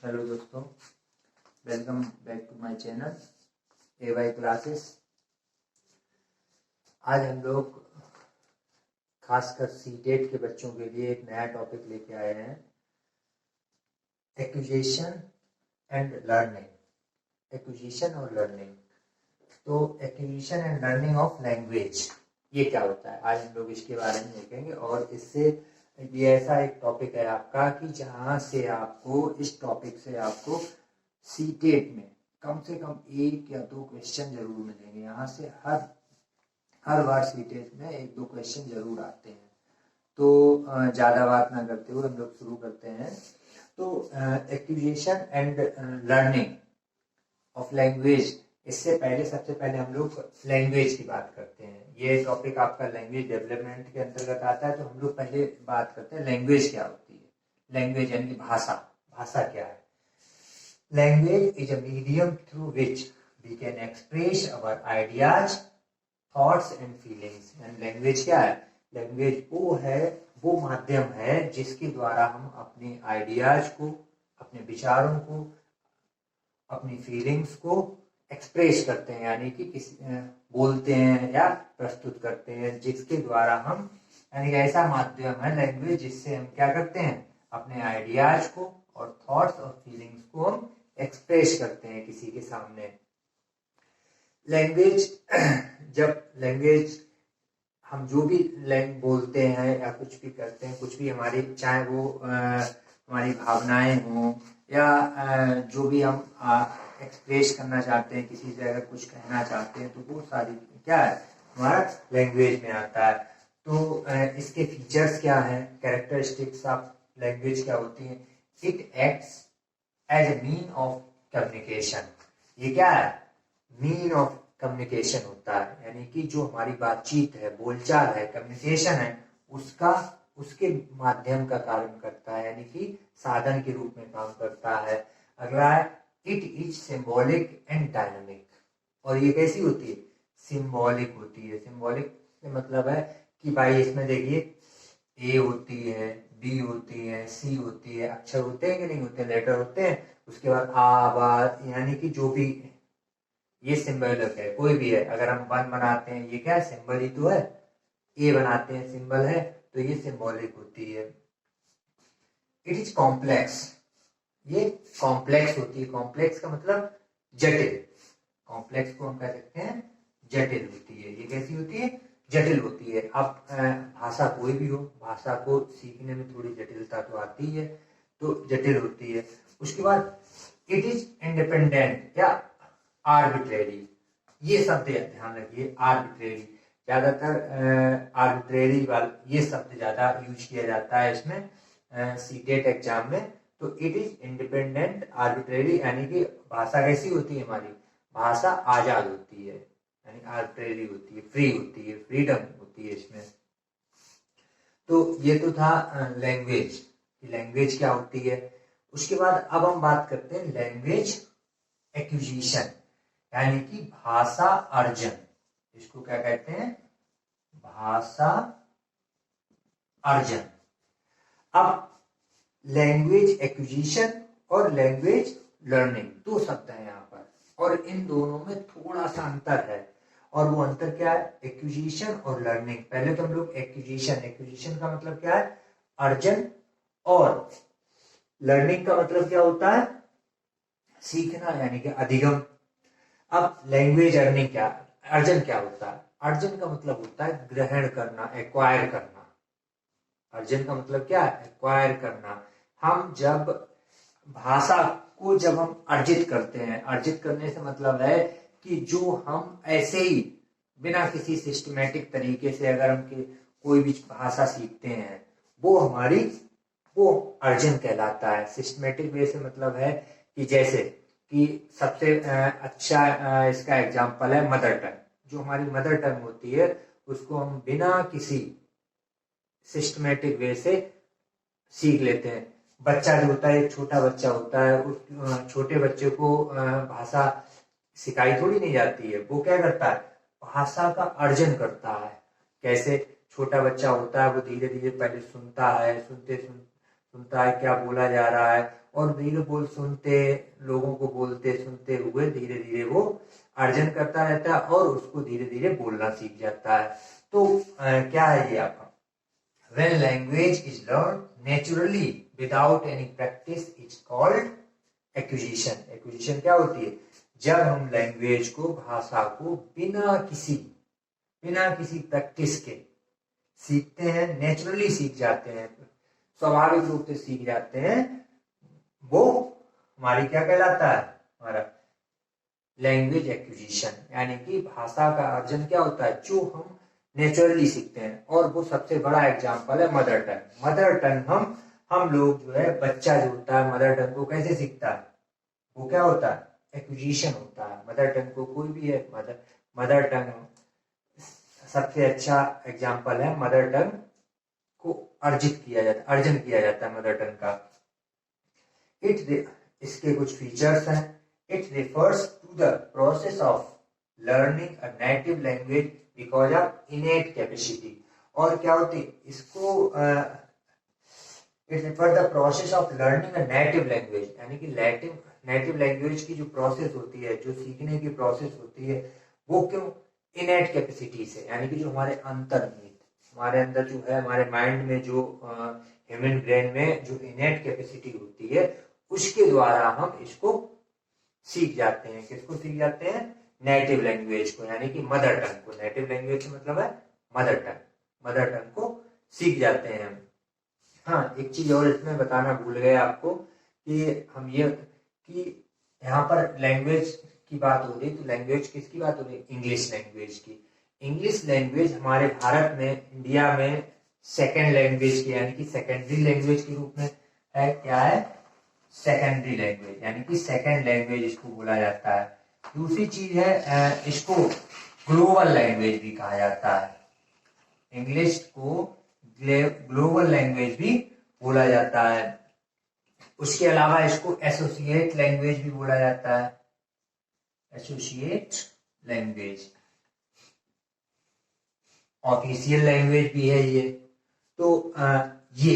Hello दोस्तों, welcome back to my channel AY classes. आज हम लोग खासकर सीटेट के बच्चों के लिए एक नया टॉपिक लेके आए हैं, एक्विजिशन एंड लर्निंग। एक्विजिशन और लर्निंग, तो acquisition and learning of language ये क्या होता है, आज हम लोग इसके बारे में देखेंगे। और इससे ये ऐसा एक टॉपिक है आपका कि जहाँ से आपको इस टॉपिक से आपको सीटेट में कम से कम 1 या 2 क्वेश्चन जरूर मिलेंगे। यहाँ से हर बार सीटेट में 1-2 क्वेश्चन जरूर आते हैं। तो ज़्यादा बात ना करते हुए हम लोग शुरू करते हैं। तो acquisition and learning of language, इससे पहले सबसे पहले हम लोग लैंग्वेज की बात करते हैं। ये टॉपिक आपका लैंग्वेज डेवलपमेंट के अंतर्गत आता है। तो हम लोग पहले बात करते हैं लैंग्वेज क्या होती है। लैंग्वेज यानी कि भाषा क्या है। Language is a medium through which we can express our ideas, thoughts and feelings. And language क्या है? लैंग्वेज वो माध्यम है जिसके द्वारा हम अपने आइडियाज को, अपने विचारों को, अपनी फीलिंग्स को एक्सप्रेस करते हैं, यानी कि बोलते हैं या प्रस्तुत करते हैं, जिसके द्वारा हम, यानी कि ऐसा माध्यम है लैंग्वेज जिससे हम क्या करते हैं, अपने आइडियाज को और थॉट्स और फीलिंग्स को हम एक्सप्रेस करते हैं किसी के सामने। लैंग्वेज हम जो भी बोलते हैं या कुछ भी करते हैं, कुछ भी हमारी, चाहे वो हमारी भावनाएं हों या जो भी हम एक्सप्रेस करना चाहते हैं, किसी से अगर कुछ कहना चाहते हैं, तो वो सारी क्या है, हमारा लैंग्वेज में आता है। तो इसके फीचर्स क्या हैं, कैरेक्टरिस्टिक्स ऑफ लैंग्वेज क्या होती हैं। It acts as a mean of communication. ये क्या है? मीन ऑफ कम्युनिकेशन होता है, यानी कि जो हमारी बातचीत है, बोलचाल है, कम्युनिकेशन है, उसके माध्यम का कार्य करता है, यानी कि साधन के रूप में काम करता है। अगला है, it is symbolic and dynamic. और ये कैसी होती है? सिंबॉलिक होती है। सिंबॉलिक का मतलब है कि भाई इसमें देखिए, ए होती है, बी होती है, सी होती है, अक्षर होते हैं कि नहीं होते, लेटर होते हैं, उसके बाद आ, बा, यानी कि जो भी ये सिंबॉलिक है, कोई भी है। अगर हम 1 बनाते हैं, ये क्या है, सिंबल ही तो है। ए बनाते हैं, सिंबल है, तो ये सिंबॉलिक होती है। It is complex. ये कॉम्प्लेक्स होती है। कॉम्प्लेक्स का मतलब जटिल। कॉम्प्लेक्स को हम कह सकते हैं जटिल होती है। ये कैसी होती है? जटिल होती है। अब भाषा कोई भी हो, भाषा को सीखने में थोड़ी जटिलता तो आती है, तो जटिल होती है। उसके बाद इट इज इंडिपेंडेंट या आर्बिट्रेरी। ये शब्द ध्यान रखिए, आर्बिट्रेरी। ज्यादातर आर्बिट्रेरी वाला ये शब्द ज्यादा यूज किया जाता है इसमें सीटेट एग्जाम में। तो इट इज इंडिपेंडेंट आर्बिट्रेरी, यानी कि भाषा कैसी होती है हमारी? भाषा आजाद होती है, यानी आर्बिट्रेरी होती है, फ्री होती है, फ्रीडम होती है इसमें। तो ये तो था लैंग्वेज। लैंग्वेज क्या होती है। उसके बाद अब हम बात करते हैं लैंग्वेज एक्विजिशन, यानी कि भाषा अर्जन। इसको क्या कहते हैं? भाषा अर्जन। अब लैंग्वेज एक्विजिशन और लैंग्वेज लर्निंग 2 शब्द हैं यहाँ पर, और इन दोनों में थोड़ा सा अंतर है। और वो अंतर क्या है? एक्विजिशन और लर्निंग। पहले तो हम लोग एक्विजिशन का मतलब क्या है? अर्जन। और लर्निंग का मतलब क्या होता है? सीखना, यानी कि अधिगम। अब लैंग्वेज अर्जन क्या होता है? अर्जन का मतलब होता है ग्रहण करना, एक्वायर करना। अर्जन का मतलब क्या है? एक्वायर करना। हम जब भाषा को जब हम अर्जित करते हैं, अर्जित करने से मतलब है कि जो हम ऐसे ही बिना किसी सिस्टमेटिक तरीके से अगर हम कोई भी भाषा सीखते हैं, वो अर्जन कहलाता है। सिस्टमेटिक वे से मतलब है कि जैसे कि सबसे अच्छा इसका एग्जाम्पल है मदर टंग। जो हमारी मदर टंग होती है, उसको हम बिना किसी सिस्टमेटिक वे से सीख लेते हैं। बच्चा जो होता है, एक छोटा बच्चा होता है, उस छोटे बच्चे को भाषा सिखाई थोड़ी नहीं जाती है। वो क्या करता है? भाषा का अर्जन करता है। कैसे? छोटा बच्चा होता है, वो धीरे धीरे पहले सुनता है, सुनता है क्या बोला जा रहा है, और धीरे बोल सुनते लोगों को बोलते सुनते हुए धीरे धीरे वो अर्जन करता रहता है और उसको धीरे धीरे बोलना सीख जाता है। तो क्या है ये आपका, when language is learned naturally without any practice it's called acquisition। acquisition क्या होती है, जब हम लैंग्वेज को, भाषा को बिना किसी प्रैक्टिस के सीखते हैं, नेचुरली सीख जाते हैं, स्वाभाविक रूप से सीख जाते हैं, वो हमारी क्या कहलाता है, हमारा लैंग्वेज एक्विजिशन। यानी कि भाषा का अर्जन क्या होता है, जो हम नेचुरली सीखते हैं। और वो सबसे बड़ा एग्जाम्पल है मदर टंग। मदर टंग हम लोग जो है, बच्चा जो होता है मदर टंग को कैसे सीखता है, वो क्या होता है, एक्विजिशन होता है। मदर टंग को कोई भी है, मदर टंग सबसे अच्छा एग्जाम्पल है। मदर टंग को अर्जन किया जाता है मदर टंग का। इसके कुछ फीचर्स हैं। It refers to the process of learning a native language because of innate capacity. और क्या होती है इसको, it refer the process of learning a native language, यानी कि नेटिव लैंग्वेज की जो प्रोसेस होती है, जो सीखने की प्रोसेस होती है, वो क्यों, इनेट कैपेसिटी से, यानी कि जो हमारे अंतर्निहित, हमारे अंदर जो है, हमारे माइंड में जो ह्यूमन ब्रेन में जो इनेट कैपेसिटी होती है, उसके द्वारा हम इसको सीख जाते हैं। किसको सीख जाते हैं, नेटिव लैंग्वेज को, यानी कि मदर टंग को। नेटिव लैंग्वेज का मतलब है मदर टंग को सीख जाते हैं हम। हाँ, एक चीज और इसमें बताना भूल गए आपको कि हम ये कि यहाँ पर लैंग्वेज की बात हो रही, तो लैंग्वेज किसकी बात हो रही, इंग्लिश लैंग्वेज की। इंग्लिश लैंग्वेज हमारे भारत में, इंडिया में सेकेंड लैंग्वेज की, यानी कि सेकेंडरी लैंग्वेज के रूप में है। क्या है, सेकेंडरी लैंग्वेज, यानी कि सेकेंड लैंग्वेज इसको बोला जाता है। दूसरी चीज है, इसको ग्लोबल लैंग्वेज भी कहा जाता है। इंग्लिश को ग्लोबल लैंग्वेज भी बोला जाता है। उसके अलावा इसको एसोसिएट लैंग्वेज भी बोला जाता है, एसोसिएट लैंग्वेज। ऑफिशियल लैंग्वेज भी है ये। तो ये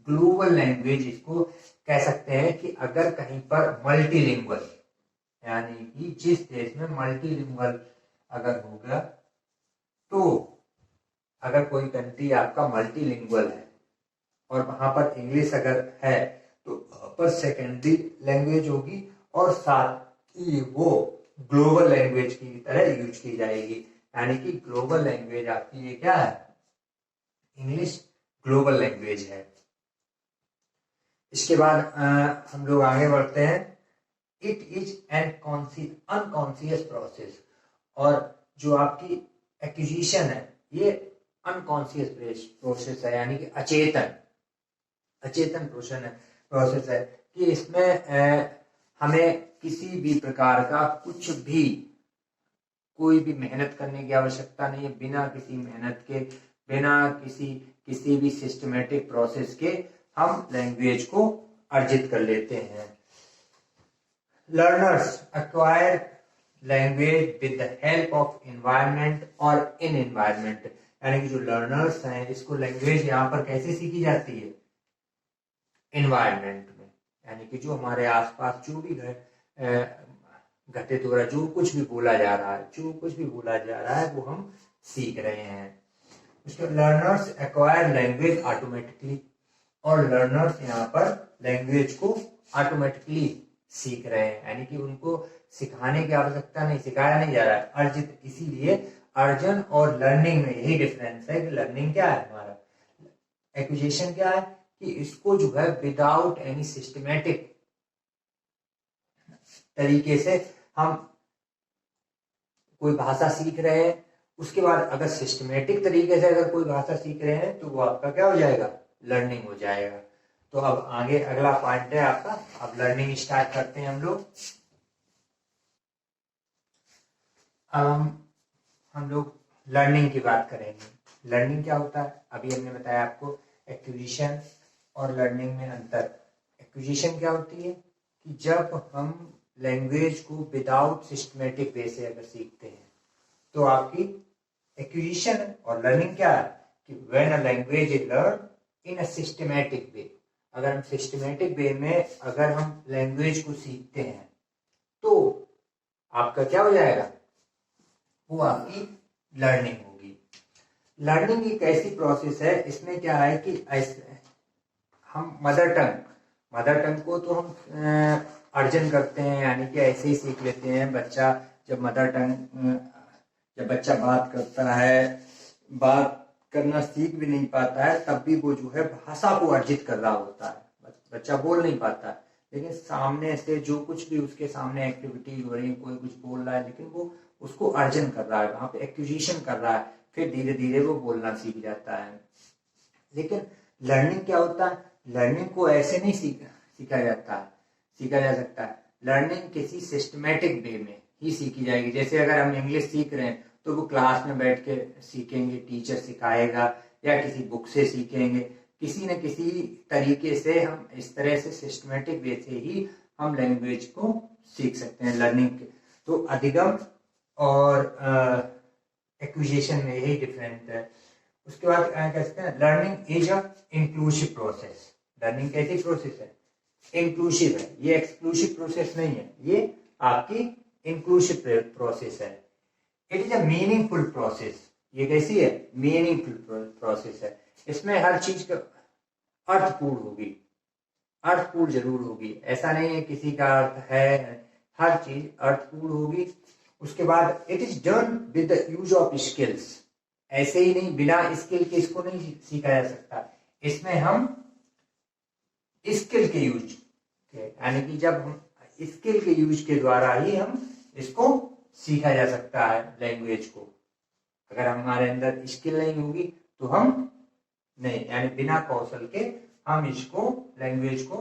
ग्लोबल लैंग्वेज इसको कह सकते हैं कि अगर कहीं पर मल्टीलिंगुअल, यानी कि जिस देश में मल्टीलिंगुअल अगर होगा, तो अगर कोई कंट्री आपका मल्टीलिंगुअल है और वहां पर इंग्लिश अगर है, तो वहां पर सेकेंडरी लैंग्वेज होगी और साथ ही वो ग्लोबल लैंग्वेज की तरह यूज की जाएगी। यानी कि ग्लोबल लैंग्वेज आपकी ये क्या है, इंग्लिश ग्लोबल लैंग्वेज है। इसके बाद हम लोग आगे बढ़ते हैं। It is an unconscious process. और जो आपकी एक्विजिशन है, ये अनकॉन्शियस प्रोसेस है, यानी कि अचेतन प्रोसेस है कि इसमें हमें किसी भी प्रकार का कोई भी मेहनत करने की आवश्यकता नहीं है। बिना किसी मेहनत के, बिना किसी भी सिस्टमेटिक प्रोसेस के हम लैंग्वेज को अर्जित कर लेते हैं। Learners acquire language with the help of environment और इन एनवायरनमेंट, यानी कि जो लर्नर्स हैं, इसको लैंग्वेज यहाँ पर कैसे सीखी जाती है, एनवायरनमेंट में। यानी कि जो हमारे आसपास जो भी घटित हो रहा है, जो कुछ भी बोला जा रहा है, वो हम सीख रहे हैं। उसके लर्नर्स एक्वायर लैंग्वेज ऑटोमेटिकली, और लर्नर्स यहाँ पर लैंग्वेज को ऑटोमेटिकली सीख रहे हैं, यानी कि उनको सिखाने की आवश्यकता नहीं, सिखाया नहीं जा रहा है, अर्जित। इसीलिए अर्जन और लर्निंग में यही डिफरेंस है कि लर्निंग क्या है हमारा, एक्विजिशन क्या है कि इसको जो है विदाउट एनी सिस्टमेटिक तरीके से हम कोई भाषा सीख रहे हैं, उसके बाद अगर सिस्टमेटिक तरीके से अगर कोई भाषा सीख रहे हैं, तो वो आपका क्या हो जाएगा, लर्निंग हो जाएगा। तो अब आगे अगला पॉइंट है आपका, अब लर्निंग स्टार्ट करते हैं हम लोग। अब हम लोग लर्निंग की बात करेंगे। लर्निंग क्या होता है, अभी हमने बताया आपको एक्विजिशन और लर्निंग में अंतर। एक्विजिशन क्या होती है कि जब हम लैंग्वेज को विदाउट सिस्टमेटिक वे से अगर सीखते हैं, तो आपकी एक्विजिशन। और लर्निंग क्या है कि when a language is learn in a systematic way, अगर हम सिस्टमेटिक वे में अगर हम लैंग्वेज को सीखते हैं तो आपका क्या हो जाएगा, वो आपकी लर्निंग होगी। लर्निंग एक ऐसी प्रोसेस है, इसमें क्या है कि ऐसे हम मदर टंग को तो हम अर्जन करते हैं, यानी कि ऐसे ही सीख लेते हैं। बच्चा जब जब बच्चा बात करता है, बात करना सीख भी नहीं पाता है, तब भी वो जो है भाषा को अर्जित कर रहा होता है। बच्चा बोल नहीं पाता है, लेकिन सामने से जो कुछ भी उसके सामने एक्टिविटी हो रही है, कोई कुछ बोल रहा है, लेकिन वो उसको अर्जन कर रहा है, वहां पे एक्विजिशन कर रहा है, फिर धीरे धीरे वो बोलना सीख जाता है। लेकिन लर्निंग क्या होता है, लर्निंग को ऐसे नहीं सीखा जा सकता है। लर्निंग किसी सिस्टमेटिक वे में ही सीखी जाएगी। जैसे अगर हम इंग्लिश सीख रहे हैं तो वो क्लास में बैठ के सीखेंगे, टीचर सिखाएगा, या किसी बुक से सीखेंगे, किसी न किसी तरीके से हम इस तरह से सिस्टमेटिक वे से ही हम लैंग्वेज को सीख सकते हैं। लर्निंग तो अधिगम और एक्विजिशन में यही डिफरेंट है। उसके बाद क्या कहते हैं, learning is a inclusive process. Learning कैसी प्रोसेस है, इंक्लूसिव है, ये एक्सक्लूसिव प्रोसेस नहीं है, ये आपकी इंक्लूसिव प्रोसेस है। It is a meaningful process. ये कैसी है, मीनिंगफुल प्रोसेस है। इसमें हर चीज का अर्थपूर्ण होगी, अर्थपूर्ण जरूर होगी, ऐसा नहीं है किसी का अर्थ है, हर चीज अर्थपूर्ण होगी। उसके बाद it is done with the use of skills. ऐसे ही नहीं, बिना स्किल के इसको नहीं सीखा जा सकता। इसमें हम स्किल के यूज, यानी कि जब हम स्किल के यूज के द्वारा ही हम इसको सीखा जा सकता है लैंग्वेज को। अगर हमारे अंदर स्किल नहीं होगी तो हम नहीं, यानी बिना कौशल के हम इसको लैंग्वेज को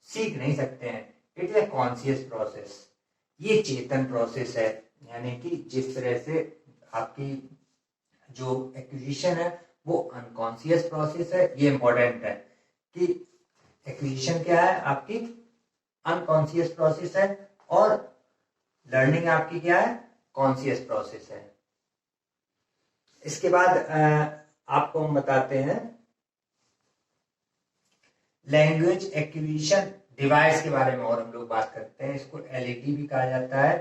सीख नहीं सकते हैं। It is a conscious process, ये चेतन प्रोसेस है। यानी कि जिस तरह से आपकी जो एक्विजिशन है वो अनकॉन्शियस प्रोसेस है, ये इंपॉर्टेंट है कि एक्विजिशन क्या है, आपकी अनकॉन्शियस प्रोसेस है, और लर्निंग आपकी क्या है, कॉन्शियस प्रोसेस है। इसके बाद आपको हम बताते हैं लैंग्वेज एक्विजिशन डिवाइस के बारे में, और हम लोग बात करते हैं। इसको एलईडी भी कहा जाता है।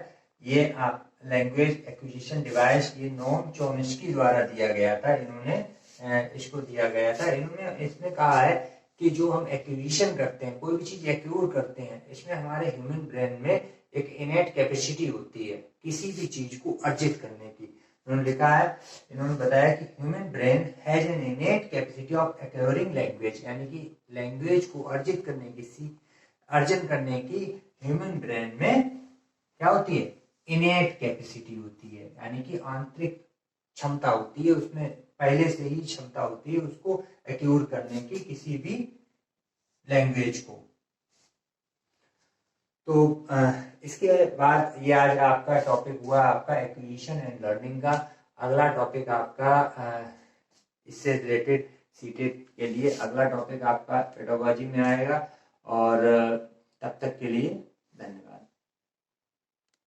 ये आप लैंग्वेज एक्विजिशन डिवाइस, ये नोम चोम्स्की द्वारा दिया गया था, इन्होंने इसको दिया गया था। इन्होंने इसमें कहा है कि जो हम एक्विजिशन करते हैं, कोई भी चीज एक्यूर करते हैं, इसमें हमारे ह्यूमन ब्रेन में एक इनेट कैपेसिटी होती है किसी भी चीज को अर्जित करने की। उन्होंने लिखा है, इन्होंने बताया कि human brain has an इनेट capacity of acquiring language, यानी कि लैंग्वेज को अर्जित करने की, अर्जन करने की ह्यूमन ब्रेन में क्या होती है, इनेट कैपेसिटी होती है, यानी कि आंतरिक क्षमता होती है, उसमें पहले से ही क्षमता होती है उसको एक्यूर करने की किसी भी लैंग्वेज को। तो इसके बाद ये आज आपका टॉपिक हुआ आपका एक्विजिशन एंड लर्निंग का। अगला टॉपिक आपका इससे रिलेटेड सीटेट के लिए अगला टॉपिक आपका पेडागोजी में आएगा। और तब तक के लिए धन्यवाद।